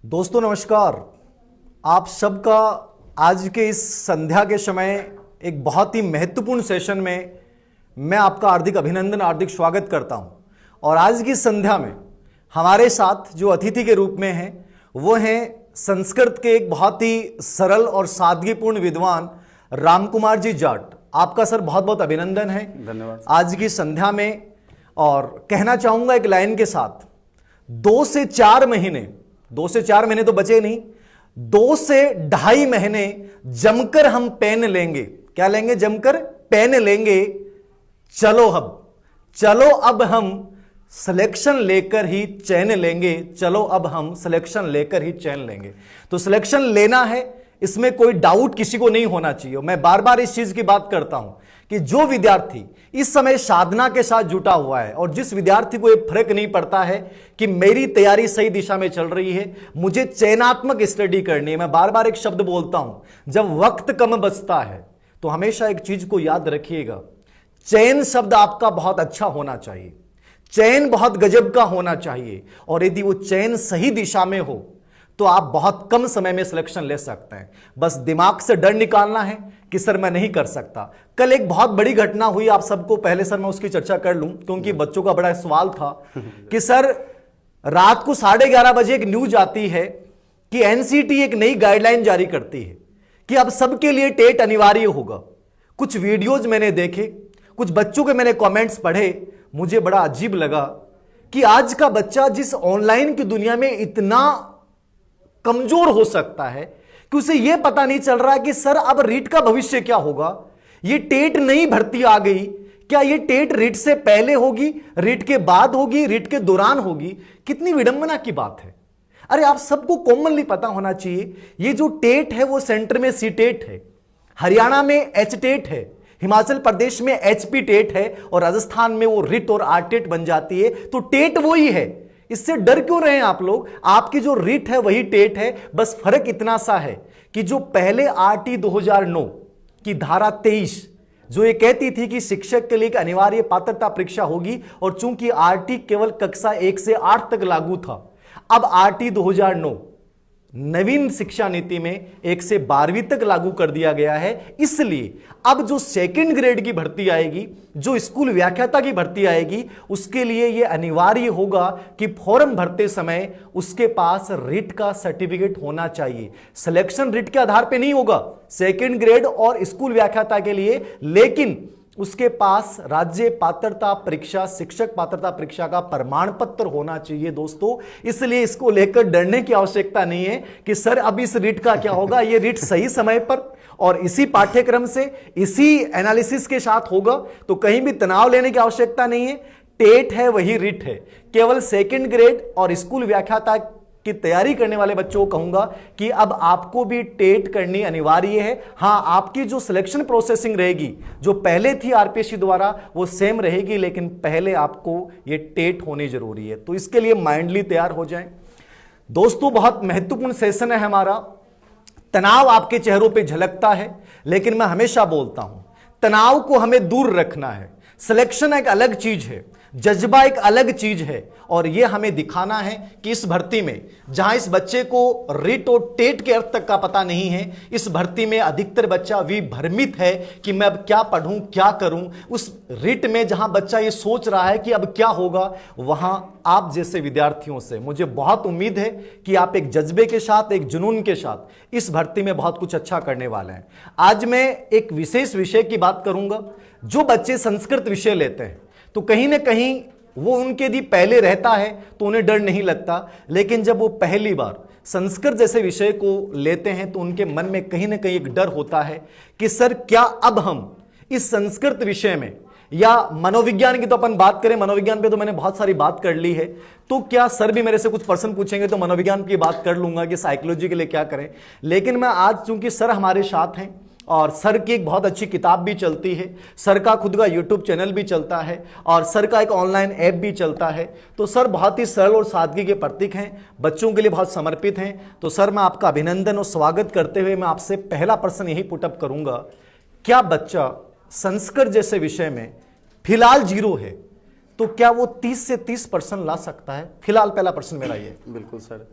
दोस्तों नमस्कार। आप सबका आज के इस संध्या के समय एक बहुत ही महत्वपूर्ण सेशन में मैं आपका हार्दिक अभिनंदन, हार्दिक स्वागत करता हूं। और आज की संध्या में हमारे साथ जो अतिथि के रूप में हैं वो हैं संस्कृत के एक बहुत ही सरल और सादगीपूर्ण विद्वान रामकुमार जी जाट। आपका सर बहुत बहुत अभिनंदन है, धन्यवाद आज की संध्या में। और कहना चाहूंगा एक लाइन के साथ, 2 से 4 महीने, 2 से 4 महीने तो बचे नहीं, 2 से 2.5 महीने जमकर हम पेन लेंगे। क्या लेंगे? जमकर पेन लेंगे। चलो अब हम सिलेक्शन लेकर ही चैन लेंगे। चलो अब हम सिलेक्शन लेकर ही चैन लेंगे। तो सिलेक्शन लेना है, इसमें कोई डाउट किसी को नहीं होना चाहिए। मैं बार बार इस चीज की बात करता हूं कि जो विद्यार्थी इस समय साधना के साथ जुटा हुआ है और जिस विद्यार्थी को यह फर्क नहीं पड़ता है कि मेरी तैयारी सही दिशा में चल रही है, मुझे चयनात्मक स्टडी करनी है। मैं बार बार एक शब्द बोलता हूं, जब वक्त कम बचता है तो हमेशा एक चीज को याद रखिएगा, चयन शब्द आपका बहुत अच्छा होना चाहिए, चयन बहुत गजब का होना चाहिए। और यदि वो चयन सही दिशा में हो तो आप बहुत कम समय में सिलेक्शन ले सकते हैं। बस दिमाग से डर निकालना है कि सर मैं नहीं कर सकता। कल एक बहुत बड़ी घटना हुई, आप सबको पहले सर मैं उसकी चर्चा कर लूं क्योंकि बच्चों का बड़ा सवाल था कि सर रात को 11:30 बजे एक न्यूज आती है कि एनसीटी एक नई गाइडलाइन जारी करती है कि अब सबके लिए टेट अनिवार्य होगा। कुछ वीडियोज मैंने देखे, कुछ बच्चों के मैंने कमेंट्स पढ़े, मुझे बड़ा अजीब लगा कि आज का बच्चा जिस ऑनलाइन की दुनिया में इतना कमजोर हो सकता है कि उसे यह पता नहीं चल रहा है कि सर अब रीट का भविष्य क्या होगा। ये टेट नई भर्ती आ गई, क्या ये टेट रीट से पहले होगी, रीट के बाद होगी, रीट के दौरान होगी? कितनी विडंबना की बात है। अरे आप सबको कॉमनली पता होना चाहिए, ये जो टेट है वो सेंटर में सी टेट है, हरियाणा में एच टेट है, हिमाचल प्रदेश में एचपी टेट है और राजस्थान में वो रिट और आर टेट बन जाती है। तो टेट वही है, इससे डर क्यों रहे हैं आप लोग? आपकी जो रिट है वही टेट है। बस फर्क इतना सा है कि जो पहले आरटी 2009 की धारा 23 जो ये कहती थी कि शिक्षक के लिए एक अनिवार्य पात्रता परीक्षा होगी, और चूंकि आरटी केवल कक्षा 1 से 8 तक लागू था, अब आरटी 2009 नवीन शिक्षा नीति में 1 से 12वीं तक लागू कर दिया गया है। इसलिए अब जो सेकंड ग्रेड की भर्ती आएगी, जो स्कूल व्याख्याता की भर्ती आएगी, उसके लिए यह अनिवार्य होगा कि फॉर्म भरते समय उसके पास रिट का सर्टिफिकेट होना चाहिए। सिलेक्शन रिट के आधार पर नहीं होगा सेकंड ग्रेड और स्कूल व्याख्याता के लिए, लेकिन उसके पास राज्य पात्रता परीक्षा, शिक्षक पात्रता परीक्षा का प्रमाण पत्र होना चाहिए दोस्तों। इसलिए इसको लेकर डरने की आवश्यकता नहीं है कि सर अब इस रीट का क्या होगा। ये रीट सही समय पर और इसी पाठ्यक्रम से, इसी एनालिसिस के साथ होगा, तो कहीं भी तनाव लेने की आवश्यकता नहीं है। टेट है वही रीट है। केवल सेकंड ग्रेड और स्कूल व्याख्याता की तैयारी करने वाले बच्चों को कहूंगा कि अब आपको भी टेट करनी अनिवार्य है। हां, आपकी जो सिलेक्शन प्रोसेसिंग रहेगी, जो पहले थी आरपीएससी द्वारा, वो सेम रहेगी, लेकिन पहले आपको ये टेट होनी जरूरी है। तो इसके लिए माइंडली तैयार हो जाएं दोस्तों। बहुत महत्वपूर्ण सेशन है हमारा। तनाव आपके चेहरों पे झलकता है, लेकिन मैं हमेशा बोलता हूं तनाव को हमें दूर रखना है। सिलेक्शन एक अलग चीज है, जज्बा एक अलग चीज है, और यह हमें दिखाना है कि इस भर्ती में जहां इस बच्चे को रिट और टेट के अर्थ तक का पता नहीं है, इस भर्ती में अधिकतर बच्चा विभ्रमित है कि मैं अब क्या पढ़ूं, क्या करूं। उस रिट में जहां बच्चा ये सोच रहा है कि अब क्या होगा, वहां आप जैसे विद्यार्थियों से मुझे बहुत उम्मीद है कि आप एक जज्बे के साथ, एक जुनून के साथ इस भर्ती में बहुत कुछ अच्छा करने वाले हैं। आज मैं एक विशेष विषय की बात करूंगा। जो बच्चे संस्कृत विषय लेते हैं तो कहीं ना कहीं वो उनके यदि पहले रहता है तो उन्हें डर नहीं लगता, लेकिन जब वो पहली बार संस्कृत जैसे विषय को लेते हैं तो उनके मन में कहीं ना कहीं एक डर होता है कि सर क्या अब हम इस संस्कृत विषय में, या मनोविज्ञान की तो अपन बात करें, मनोविज्ञान पे तो मैंने बहुत सारी बात कर ली है, तो क्या सर भी मेरे से कुछ प्रश्न पूछेंगे तो मनोविज्ञान की बात कर लूंगा कि साइकोलॉजी के लिए क्या करें। लेकिन मैं आज चूंकि सर हमारे साथ हैं और सर की एक बहुत अच्छी किताब भी चलती है, सर का खुद का यूट्यूब चैनल भी चलता है और सर का एक ऑनलाइन ऐप भी चलता है, तो सर बहुत ही सरल और सादगी के प्रतीक हैं, बच्चों के लिए बहुत समर्पित हैं। तो सर मैं आपका अभिनंदन और स्वागत करते हुए मैं आपसे पहला प्रश्न यही पुटअप करूंगा, क्या बच्चा संस्कृत जैसे विषय में फिलहाल 0 है तो क्या वो 30 से 30% ला सकता है? फिलहाल पहला प्रश्न मेरा ये। बिल्कुल सर।